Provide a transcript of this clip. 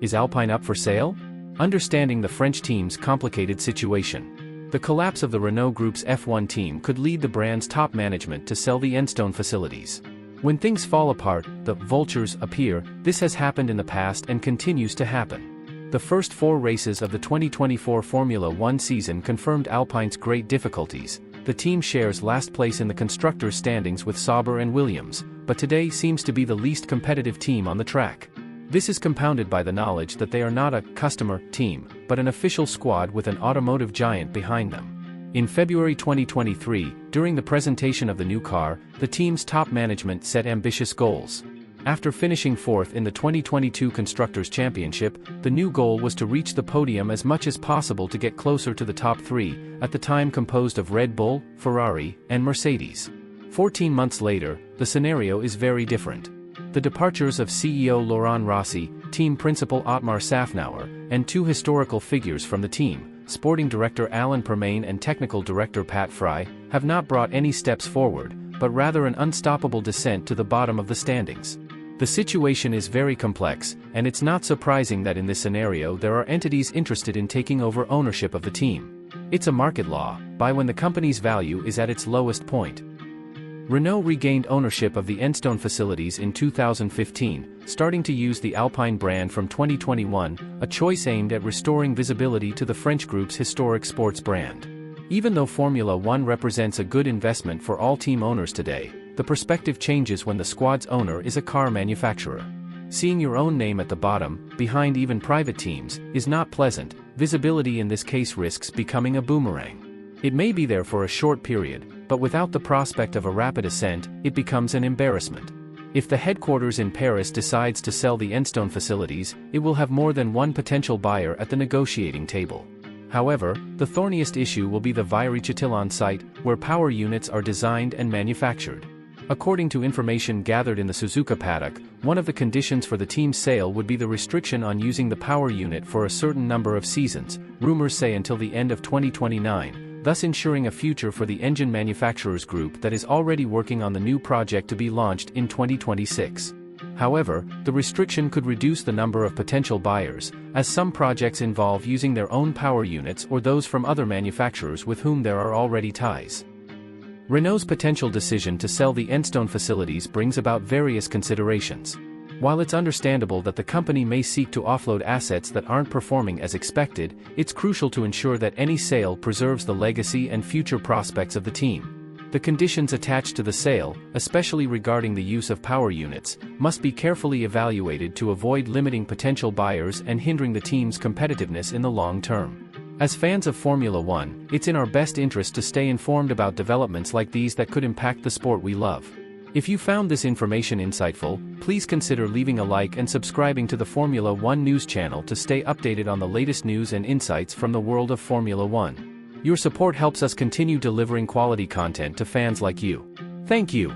Is Alpine up for sale? Understanding the French team's complicated situation. The collapse of the Renault Group's F1 team could lead the brand's top management to sell the Enstone facilities. When things fall apart, the vultures appear. This has happened in the past and continues to happen. The first 4 races of the 2024 Formula One season confirmed Alpine's great difficulties. The team shares last place in the constructors' standings with Sauber and Williams, but today seems to be the least competitive team on the track. This is compounded by the knowledge that they are not a customer team, but an official squad with an automotive giant behind them. In February 2023, during the presentation of the new car, the team's top management set ambitious goals. After finishing 4th in the 2022 Constructors' Championship, the new goal was to reach the podium as much as possible to get closer to the top 3, at the time composed of Red Bull, Ferrari, and Mercedes. 14 months later, the scenario is very different. The departures of CEO Laurent Rossi, team principal Otmar Safnauer, and 2 historical figures from the team, sporting director Alain Permain and technical director Pat Fry, have not brought any steps forward, but rather an unstoppable descent to the bottom of the standings. The situation is very complex, and it's not surprising that in this scenario there are entities interested in taking over ownership of the team. It's a market law, buy when the company's value is at its lowest point. Renault regained ownership of the Enstone facilities in 2015, starting to use the Alpine brand from 2021, a choice aimed at restoring visibility to the French group's historic sports brand. Even though Formula One represents a good investment for all team owners today, the perspective changes when the squad's owner is a car manufacturer. Seeing your own name at the bottom, behind even private teams, is not pleasant. Visibility in this case risks becoming a boomerang. It may be there for a short period, but without the prospect of a rapid ascent, it becomes an embarrassment. If the headquarters in Paris decides to sell the Enstone facilities, it will have more than one potential buyer at the negotiating table. However, the thorniest issue will be the Viry-Châtillon site, where power units are designed and manufactured. According to information gathered in the Suzuka paddock, one of the conditions for the team's sale would be the restriction on using the power unit for a certain number of seasons, rumors say until the end of 2029, thus ensuring a future for the engine manufacturers group that is already working on the new project to be launched in 2026. However, the restriction could reduce the number of potential buyers, as some projects involve using their own power units or those from other manufacturers with whom there are already ties. Renault's potential decision to sell the Enstone facilities brings about various considerations. While it's understandable that the company may seek to offload assets that aren't performing as expected, it's crucial to ensure that any sale preserves the legacy and future prospects of the team. The conditions attached to the sale, especially regarding the use of power units, must be carefully evaluated to avoid limiting potential buyers and hindering the team's competitiveness in the long term. As fans of Formula One, it's in our best interest to stay informed about developments like these that could impact the sport we love. If you found this information insightful, please consider leaving a like and subscribing to the Formula One news channel to stay updated on the latest news and insights from the world of Formula One. Your support helps us continue delivering quality content to fans like you. Thank you.